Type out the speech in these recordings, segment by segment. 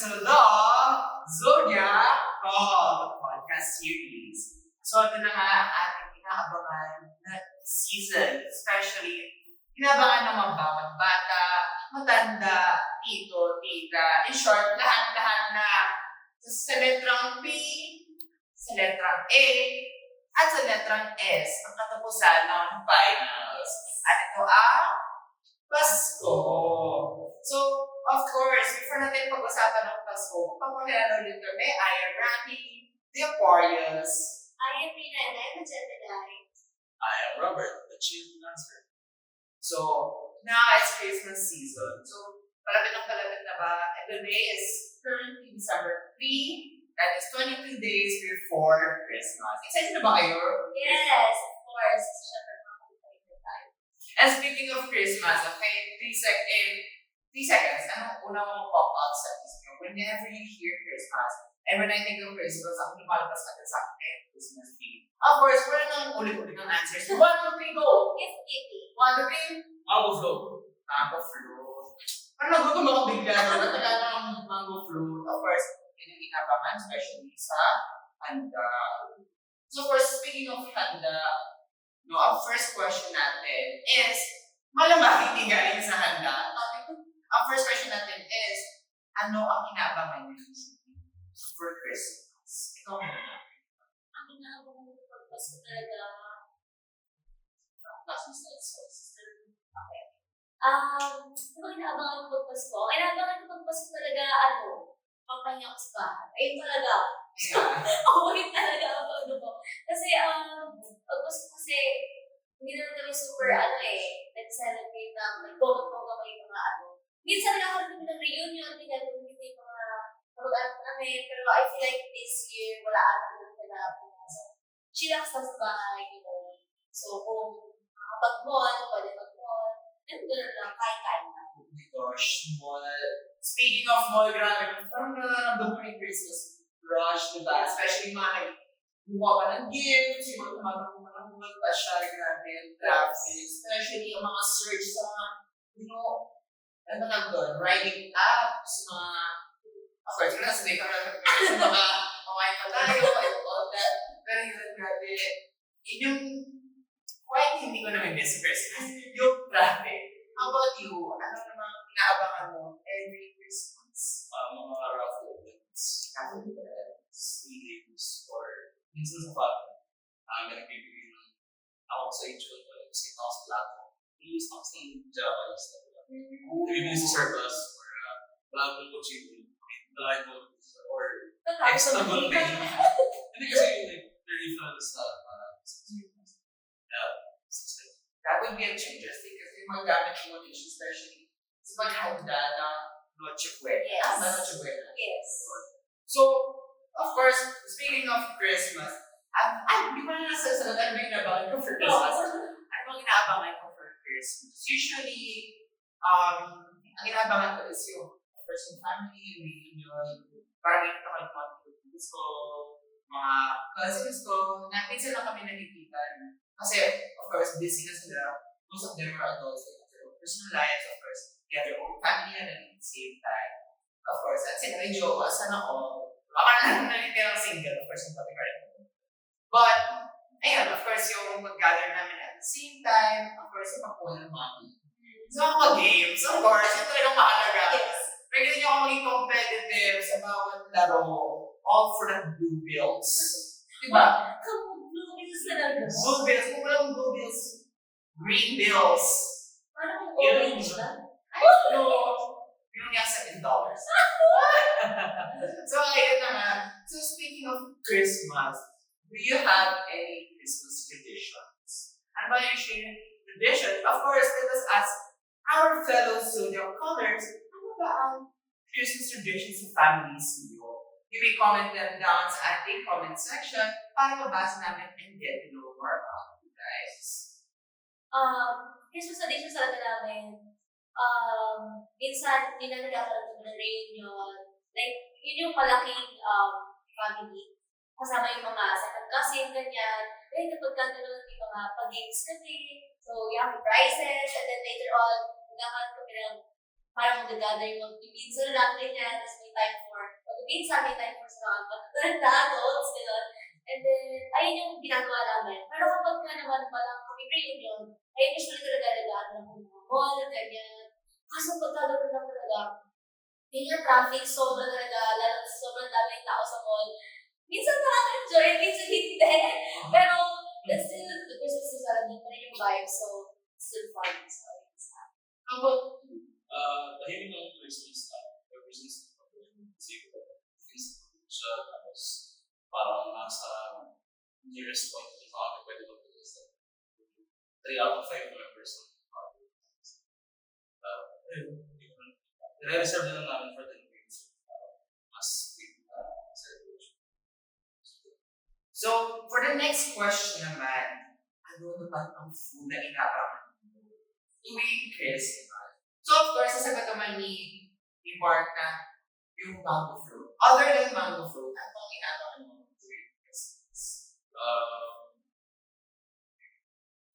episode of Zodiac Call podcast series. So ito na nga ang ating inaabangan na season. Especially, inaabangan ng mga bawat bata, matanda, tito, tita. In short, lahat-lahat na sa letrang P, sa letrang A, at sa letrang S, ang katapusan ng finals. At ito ang Pasko. So, of course, before natin pag-usapan ng Pasko, magpapakilala ulit kami. I am Rami, the Aquarius. I am Rina and I'm a Gemini. I am Robert, the chief dancer. So, now it's Christmas season. So, palapit na ba? And today is currently December 3. That is 22 days before Christmas. Excited na ba kayo? Yes, of course. Siyempre, makakalimutan tayo. And speaking of Christmas, okay, 3 seconds, anong unang mga pop-out sa isip nyo whenever you hear Christmas? And when I think of Christmas, ang lumalabas agad sa akin, Christmas Eve. Of course, wala nang ulit-ulit ng answers. 1, 2, 3, go! If Kitty. 1, 2, 3. Mango flow. Mango float. Parang nagutom ako bigla. Natagal ng mango float. Of course, yun yung inabangan, especially sa handa. So, of course, speaking of handa, no, ang first question natin is, malamang hindi galing sa handa. Ang first question natin is, ano ang inaabangan niyo for Christmas? Ikaw muna. Ang inaabang mo pagpasko talaga. Okay. Ano ang inaabangan ko pagpasko? Ang inaabangan ko pagpasko talaga, pampahinga ko sa bahay. Ayun talaga. Awin talaga ako Kasi, pagpasko kasi, hindi naman kami super, nag-celebrate ng, nag-bongga kami yung mga Minsan nagkakaroon kami ng reunion, tingnan yung mga kamag-anak namin, pero I feel like this year, wala naman na pumasok. Chillax lang sa bahay, So, kung makapag-mall, pwede mag-mall, and gano'n lang, kain-kain na. Oh my gosh, mall. Speaking of mall, grabe, parang nararamdaman ko yung Christmas rush, diba? Especially mga nagbuha ka ng gifts, yung mga tumatakbo ka ng mall, pasyal, grabe, yung traffic. Especially yung mga search sa mga, ano tawag doon, riding apps, mga, of course, wala sabi ka lang sa mga kumain pa tayo, and all that. Pero yun, grabe. Yun yung, quite hindi ko naman miss Christmas. Yung traffic. How about you? Ano namang inaabangan mo every Christmas? Mga raffle events. Sleeves or minsan sa family. Nagbibigay ng ako sa age kasi ako sa platform. Release ako sa Japanese na nagbibigay sa surplus or wala akong kutsito. Wala ko or extra good pay. Hindi kasi the refund sa That would be a changes because yung mga gamit mo din, especially sa paghanda ng Noche Buena. Yes. Noche Buena. Yes. So, of course, speaking of Christmas, di ba na nasasagot ano ba yung inaabangan ko for Christmas? Ano bang inaabangan ko for Christmas? Usually, ang inaabangan ko is yung first yung family, reunion, parang yung mga pagkakas ko, mga cousins ko, na minsan lang kami nagkikita. Kasi, of course, busy na sila. Most of them are adults. They have their own personal lives, of course. They have their own family and at the same time. Of course, at sila may jowa, sana all. Baka na nalitirang single, of course, yung topic right. But, ayun, of course, yung mag-gather namin at the same time, of course, yung makuha ng mommy. So, mga games, of course, yung talagang mahalaga. Yes. Pwede nyo ako maging competitive sa bawat laro. All for the blue bills. Diba? Blue bills talaga. Blue bills. Kung walang blue bills, green bills. Parang orange ba? No. Yung niya $7. So, ayun na nga. So, speaking of Christmas, do you have any Christmas traditions? Ano ba yung tradition? Of course, let us ask our fellow zodiac callers, ano ba ang Christmas traditions sa families niyo? You may comment them down sa ating comment section para mabasa namin and get to know more about you guys. Christmas traditions talaga namin. Minsan, hindi na nagkakaroon ng reunion. Like, yun yung malaking family. Kasama yung mga second cousin, ganyan. Then, kapag gano'n yung mga pag-games kasi. So, you have prizes, and then later on, nagkakaroon kami ng parang mag-gather yung mag-pizza lang, ganyan, tapos may time for mag-pizza, may time for sa mga adults, gano'n. And then, ayun yung ginagawa namin. Pero kapag ka naman palang kami reunion, ayun usually talaga nag-ano ng mga mall, ganyan. Kaso pagkagawa lang talaga, yun yung traffic, sobra talaga, lalo sobrang daming tao sa mall. Minsan nakaka-enjoy, minsan hindi. Pero, that's still, the Christmas is nandun pa rin yung vibe, so, still fun. So, it's How about Tahimik lang yung Christmas ever since kasi siya tapos parang nasa nearest point kung saan pwede mag-release 3 out of 5 members ng party. I-reserve na lang namin for the new years. Mas big celebration. So, for the next question naman, ano naman ang food na inaabangan mo tuwing Christmas? So, of course, sasagot naman ni Mark na yung mango fruit. Other than mango fruit, ano ang inaabangan mo tuwing Christmas?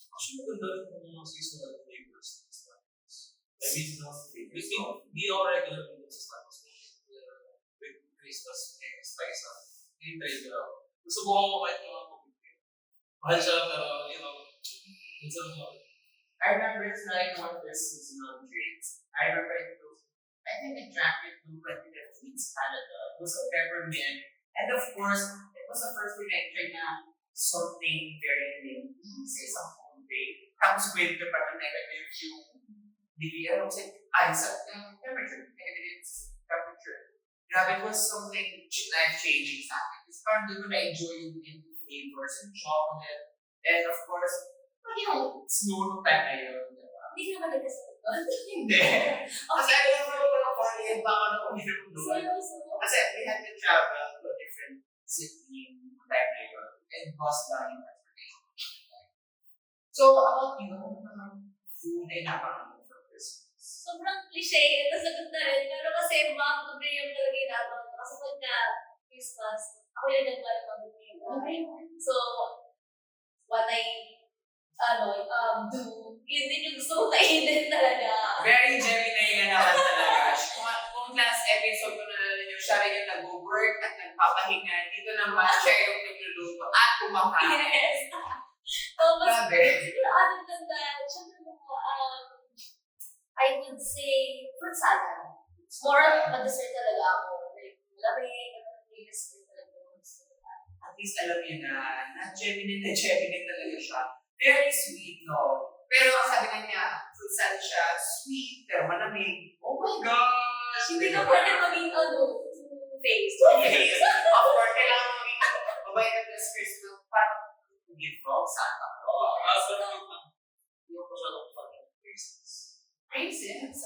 Actually, maganda rin yung mga seasonal flavors ng Starbucks. I mean, we all regular people sa Starbucks. With Christmas, may spice up. Hindi tayo susubukan ko kahit mga pagpipil. Mahal siya, pero, minsan mo. I remember trying one of their seasonal drinks. I remember I think I drank it when we went to Canada. It was a peppermint. And of course, it was the first thing I tried na something very new. Say some home day. Tapos winter pa na negative yung degree. I was like, temperature. Negative temperature. Grabe, it was something life-changing sa akin. It's parang doon ko na-enjoy yung mint flavors and chocolate. And of course, yung snow nung time na yun. Hindi ka naman nagkasagot doon. Hindi. Kasi I remember ko ng Korean pa ako nung uminom doon. Kasi we had to travel to a different city nung time na yun. And bus lang yung transportation. So, about you, ano naman food na inabangan mo for Christmas? Sobrang cliche, nasagot na rin. Pero kasi mga mag-dream talaga inabangan ko. Kasi pagka Christmas, ako yung nagagawa ng mag-dream. So, what I do, yun din yung gusto ko kainin talaga. Very Gemini ka naman talaga. Kung last episode ko na nalang yung siya rin yung nag-work at nagpapahinga. Dito naman siya yung nagluluto at kumakain. Yes. Tapos, Grabe. other than that, syempre I would say fruit salad. More of a dessert talaga ako. Like, lamig, dessert talaga. At least alam niyo na Gemini talaga siya. Very sweet, no? Pero sabi nga niya, fruit salad siya, sweet, pero malamig. Oh my gosh! Hindi ka pwede maging face. Okay. Of course, kailangan mo maging mabay na this Christmas para give from Santa Claus. Yung ko siya ng fucking Christmas. Raisins.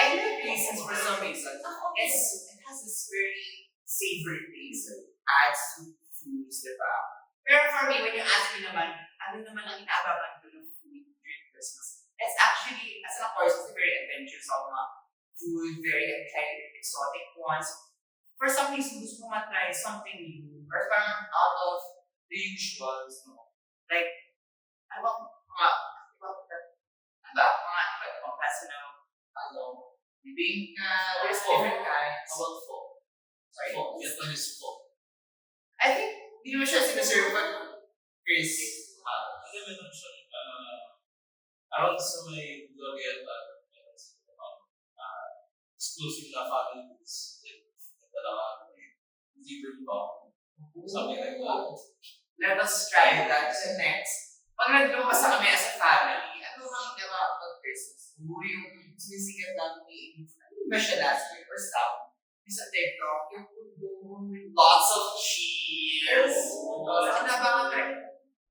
I like raisins for some reason. It has this very savory taste. It adds sweet foods, diba? Pero for me, when you ask me naman, ano naman ang inaabangan ko ng food during Christmas? It's actually, as of course, it's very adventurous food, very kind of exotic ones. For some reason, gusto mo matry something new or parang out of the usuals, no? Like, mga klase ng bibingka, there's different kinds. How about pho? Sorry? Pho. Vietnamese pho. I think, di mo siya sinaserve, but Chris. Hindi, meron siyang, around sa may Glorieta, meron sila exclusive na family foods. Talaga, libre ba? Something like that. Let us try that. So next, pag naglumpas na kami as a family, ano bang gawa pag Christmas? Siguro yung sinisikat lang ni ba siya last year or some? Sa TikTok, yung food with lots of cheese. Inabangan rin.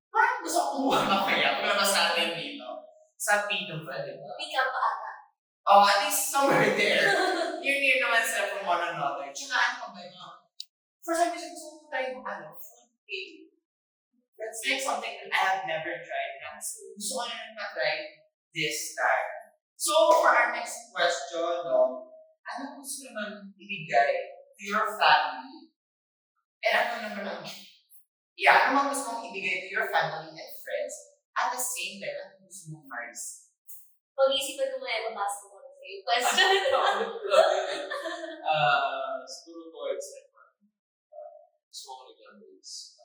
Parang gusto ko kumuha mamaya. Palabas natin dito. Sa Pito ba, di ba? Pick up ata. Oh, at least somewhere there. Near naman sila from one another. Tsaka ano ba yun? For some reason, gusto ko tayo food cake. That's like something that I have never tried. So, gusto ko na na-try this time. So, for our next question, ano gusto naman ibigay to your family? And ano naman ang, ano mga gusto mong ibigay to your family and friends at the same time, ano gusto mong Mars? Pag-iisipan ko muna, mabasa ko. yung question. Siguro towards like, small examples.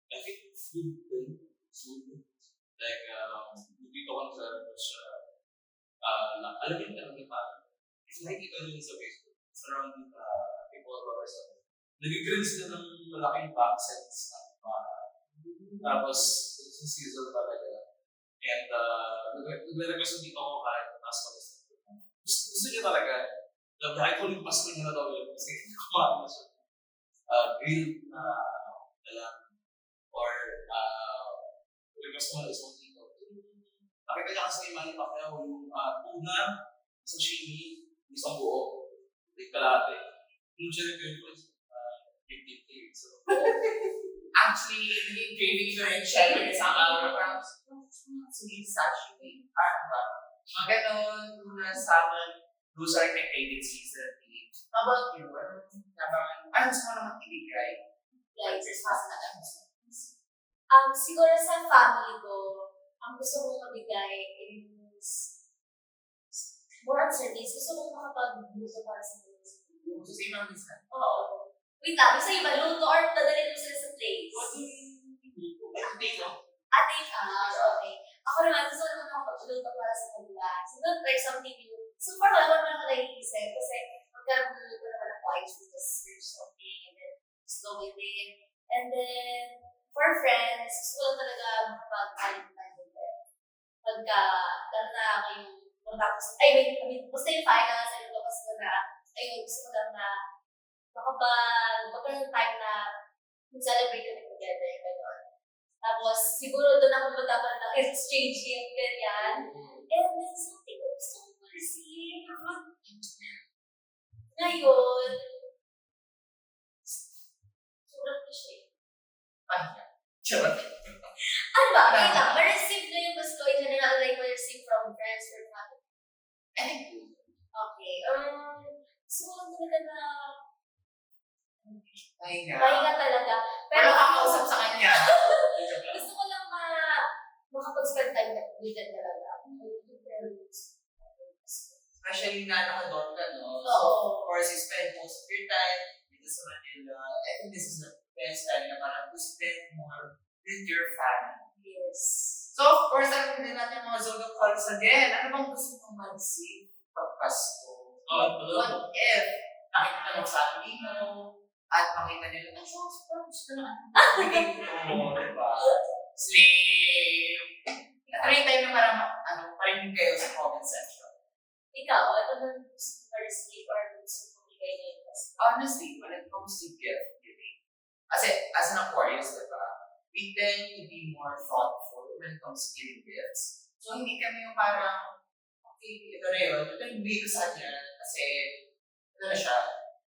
I think food din. Food. Like, dito ko sa alam niyo parang, if nakikita niyo sa Facebook, it's around people or something. Nag-grill sila ng malaking boxes ng tapos, it's a season talaga. And, nagre-request dito ako kahit taas ko gusto niya talaga, kahit huling Pasko niya na daw yun, kasi kumain na siya. Grilled na lang, or request mo na isang dito. Nakita niya kasi Manny Pacquiao yung tuna, sashimi, isang buo, like kalate. Yung siya nag-request, 15K. So, Actually, naging craving ko rin siya yung isang araw. Parang, sige, sashimi. Parang ba? Mga ganon, tuna, salmon, those are my favorite season. How about you? Ano gusto mo naman ibigay? Like, siguro sa family ko, ang gusto kong mabigay is more on service. Gusto kong makapag-luto para sa mga. Gusto sa ibang minsan? Oo. Wait lang, gusto iba luto or dadalhin mo sila sa place? Take out, okay. Ako naman, gusto ko naman makapag-luto para sa kanila. So, don't try something new. So far, wala naman ako naiisip kasi magkaroon ko naman ako, I just search something and then just go with it. And then, for friends, gusto ko lang talaga makapag-alipin with them. Pagka, lalo na ako yung matapos, I mean, basta yung finals, ayun ko, kasi na, ayun, gusto ko lang na magkaroon ng time na celebrate kami together, gano'n. Tapos, siguro doon ako magkakaroon ng exchange gift, ganyan. And then, something na gusto ko receive. Ngayon, sobrang cliche. Charot. Ano ba? Wait lang, ma-receive na yung gusto in general, like ma-receive from friends or family. I think, Okay, gusto ko lang talaga na pahinga. pahinga talaga. Pero Wala kang kausap sa kanya. gusto ko lang makapag-spend time with them talaga. Especially na nakadon ka, no? So, Oo. of course, you spend most of your time with sa Manila. I think this is the best time na parang to spend more with your family. Yes. So, of course, alam din natin mga Zoga calls again. Ano bang gusto mong mag-see pag Pasko? What if nakikita mo sa family mo at makita nila, ay, so, gusto na. Bigay mo, diba? Sleep. Try time na parang, parin kayo sa comment section. Ikaw, ano man gusto mo receive or gusto mo bigay na yung Pasko? Honestly, when it comes to gift giving, as an Aquarius, diba, we tend to be more thoughtful when it comes to giving gifts. So, hindi kami yung parang, okay, ito na yun, ito yung bigay ko sa kanya kasi, ito na siya.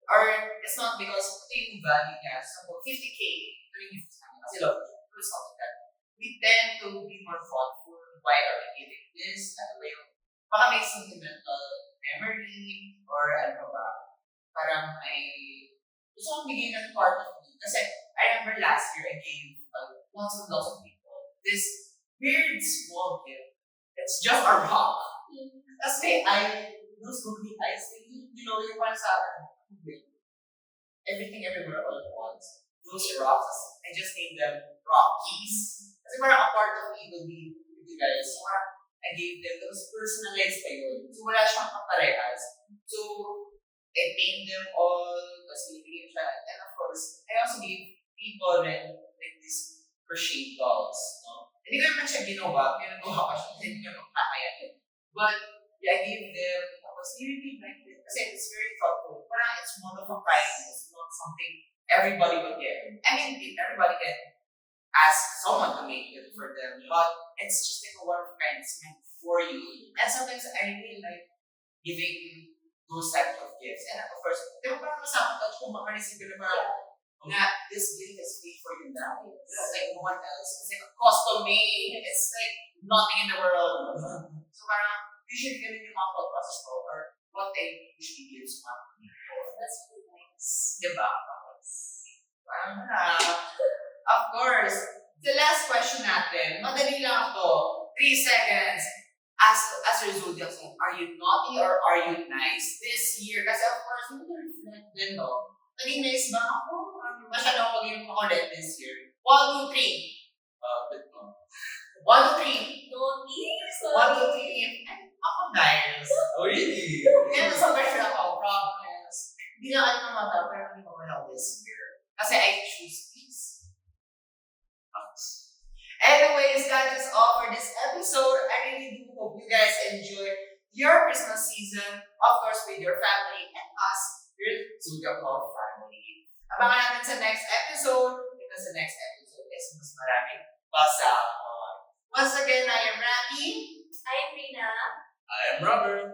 Or, it's not because ito yung value niya. So, 50K, ito yung gift sa kanya. Kasi love niya. It's not like that. We tend to be more thoughtful. Why are we giving this? Ano ba yung, baka may sentimental memory, or ano ba, parang may, gusto kong bigay ng part of me. Kasi, I remember last year, I gave lots of people this weird small gift. It's just a rock. Tapos may those googly eyes, you know, yung parang sa everything everywhere all at once. Those rocks, I just named them Rockies. Kasi parang a part of me will be with you guys. So, I gave them those personalized pa yun. So, wala siyang kaparehas. So, I named them all, tapos nilibigyan siya. And of course, I also gave people like these crochet dolls, no? Hindi ko naman siya ginawa, pinagawa ko siya, hindi niya magkakayanin. But, yeah, I gave them, tapos really like it. Kasi it's very thoughtful. Parang it's one of a kind. It's not something everybody would get. I mean, everybody can ask someone to make it for them, but it's just like a one of a kind. It's meant for you. And sometimes I really like giving those types of gifts. And of course, di ba parang masama touch kung makareceive ka na parang, na this gift is made for you now. It's like no one else. It's like custom made. It's like nothing in the world. So parang, usually ganun yung mga pag-process ko or what I usually give to mga people. That's really nice. Diba? Parang of course. The last question natin, madali lang to. 3 seconds. as your zodiac sign, are you naughty or are you nice this year? Kasi of course, hindi ko reflect din, no? Naging nice ba ako? Masyado ako maging makulit this year. 1, 2, 3. But no. 1, 2, 3. Naughty? 1, 2, 3. Ako nice. Oh, really? Kaya nasa version ako, promise. Hindi na kayo namata, pero hindi ko wala this year. Kasi I choose peace. Thanks. Anyways, that is all for this episode. I really do hope you guys enjoy your Christmas season, of course, with your family and us, your Zodiac Love family. Abangan natin sa next episode because the next episode is mas maraming pasahon. Once again, I am Randy. I am Rina. I am Robert.